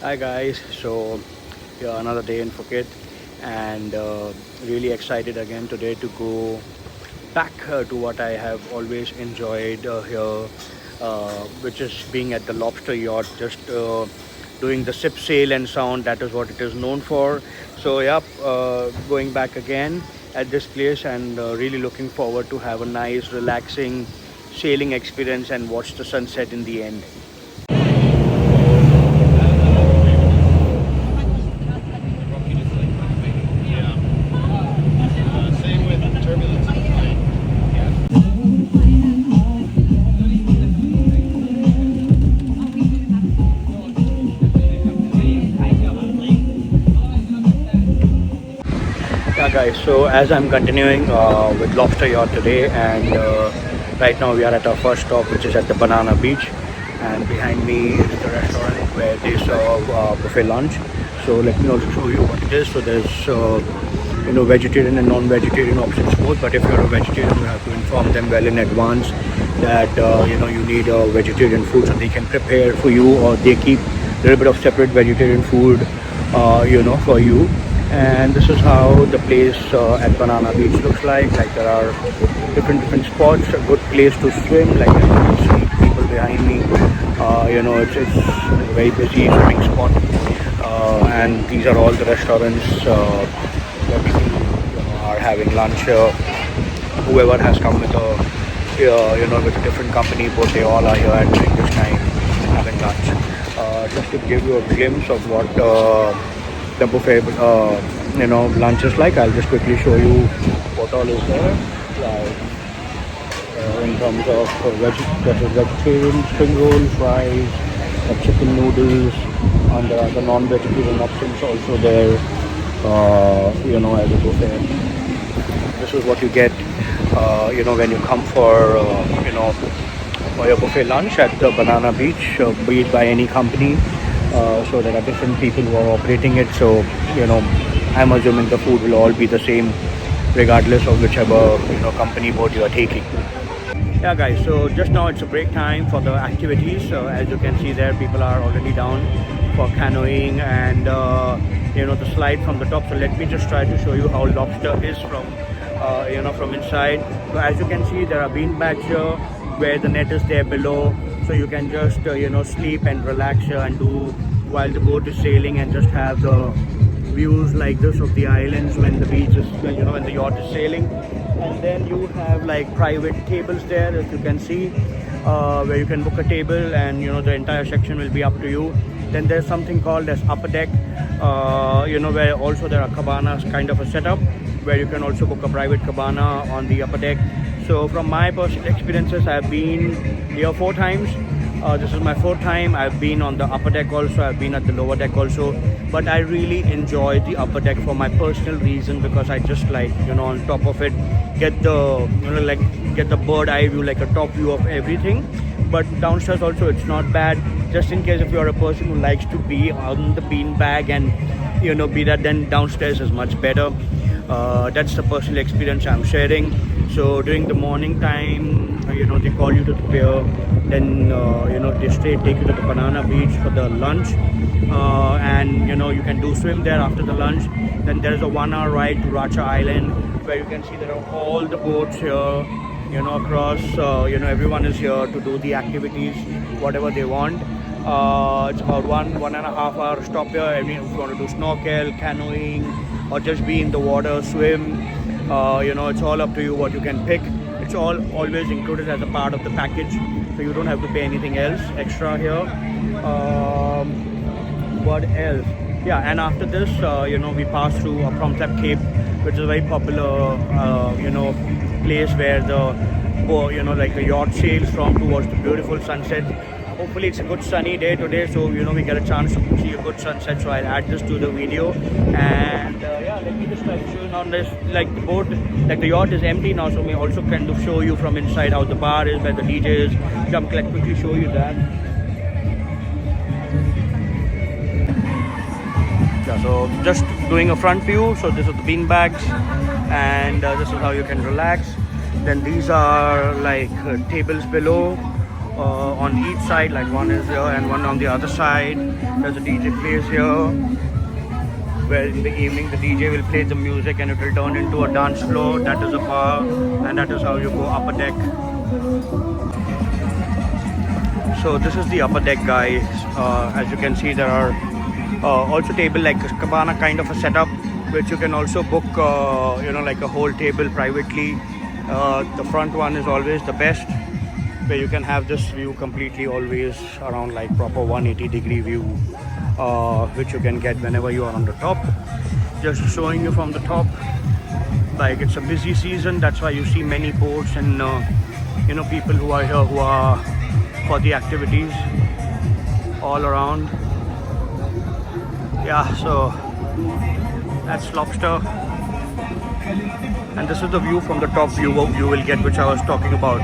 Hi guys, so yeah, another day in Phuket and really excited again today to go back to what I have always enjoyed here, which is being at the Lobster Yacht, just doing the sip sail and sound. That is what it is known for. So yeah, going back again at this place and really looking forward to have a nice relaxing sailing experience and watch the sunset in the end. Yeah, guys. So as I'm continuing with Lobster Yacht today, and right now we are at our first stop, which is at the Banana Beach, and behind me is the restaurant where they serve buffet lunch. So let me also show you what it is. So there's vegetarian and non-vegetarian options both. But if you're a vegetarian, you have to inform them well in advance that you need vegetarian food, so they can prepare for you, or they keep a little bit of separate vegetarian food, for you. And this is how the place at Banana Beach looks like. Like there are different spots, a good place to swim. Like you can see people behind me. It's a very busy swimming spot. And these are all the restaurants where people are having lunch. Whoever has come with with a different company, both they all are here at during this time having lunch. Just to give you a glimpse of what the buffet lunch is like, I'll just quickly show you what all is there. Like in terms of that is vegetarian spring roll, fries, chicken noodles, and there are the non-vegetarian options also there. As a buffet. This is what you get, when you come for your buffet lunch at the Banana Beach, be it by any company. So there are different people who are operating it. So I'm assuming the food will all be the same, regardless of whichever company boat you are taking. Yeah, guys. So just now it's a break time for the activities. So as you can see there, people are already down for canoeing and the slide from the top. So let me just try to show you how lobster is from inside. So as you can see, there are bean bags here where the net is there below, so you can just sleep and relax here and do while the boat is sailing, and just have the views like this of the islands when the beach is when the yacht is sailing. And then you have like private tables there, as you can see, where you can book a table, and the entire section will be up to you. Then there's something called as upper deck, where also there are cabanas, kind of a setup where you can also book a private cabana on the upper deck. So from my personal experiences, I've been here 4 times. This is my 4th time. I've been on the upper deck also. I've been at the lower deck also. But I really enjoy the upper deck for my personal reason, because I just like on top of it get the get the bird eye view, like a top view of everything. But downstairs also it's not bad. Just in case if you are a person who likes to be on the bean bag and be that, then downstairs is much better. That's the personal experience I'm sharing. So during the morning time, they call you to the pier, then they take you to the Banana Beach for the lunch, and you can do swim there after the lunch. Then there is a 1-hour ride to Racha Island, where you can see there are all the boats here, across. Everyone is here to do the activities, whatever they want. It's about 1.5 hour stop here. If you want to do snorkel, canoeing, or just be in the water, swim, it's all up to you what you can pick. It's all always included as a part of the package, so you don't have to pay anything else extra here. What else? Yeah, and after this, we pass through Promthep Cape, which is a very popular, place where the yacht sails from towards the beautiful sunset. Hopefully it's a good sunny day today, so we get a chance to see a good sunset. So I'll add this to the video. And let me just show you now. This like the boat, like the yacht is empty now, so we also kind of show you from inside how the bar is, where the DJ is. Jump, like quickly show you that. Yeah, so just doing a front view. So this is the bean bags, and this is how you can relax. Then these are like tables below, on each side, like one is here and one on the other side. There's a DJ plays here, where in the evening the DJ will play the music and it will turn into a dance floor. That is a bar, and that is how you go upper deck. So this is the upper deck, guys. As you can see, there are also table like cabana kind of a setup, which you can also book like a whole table privately. The front one is always the best, where you can have this view completely always around, like proper 180-degree view, which you can get whenever you are on the top. Just showing you from the top, like it's a busy season, that's why you see many boats and people who are here who are for the activities all around. Yeah, so that's Lobster, and this is the view from the top view you will get, which I was talking about.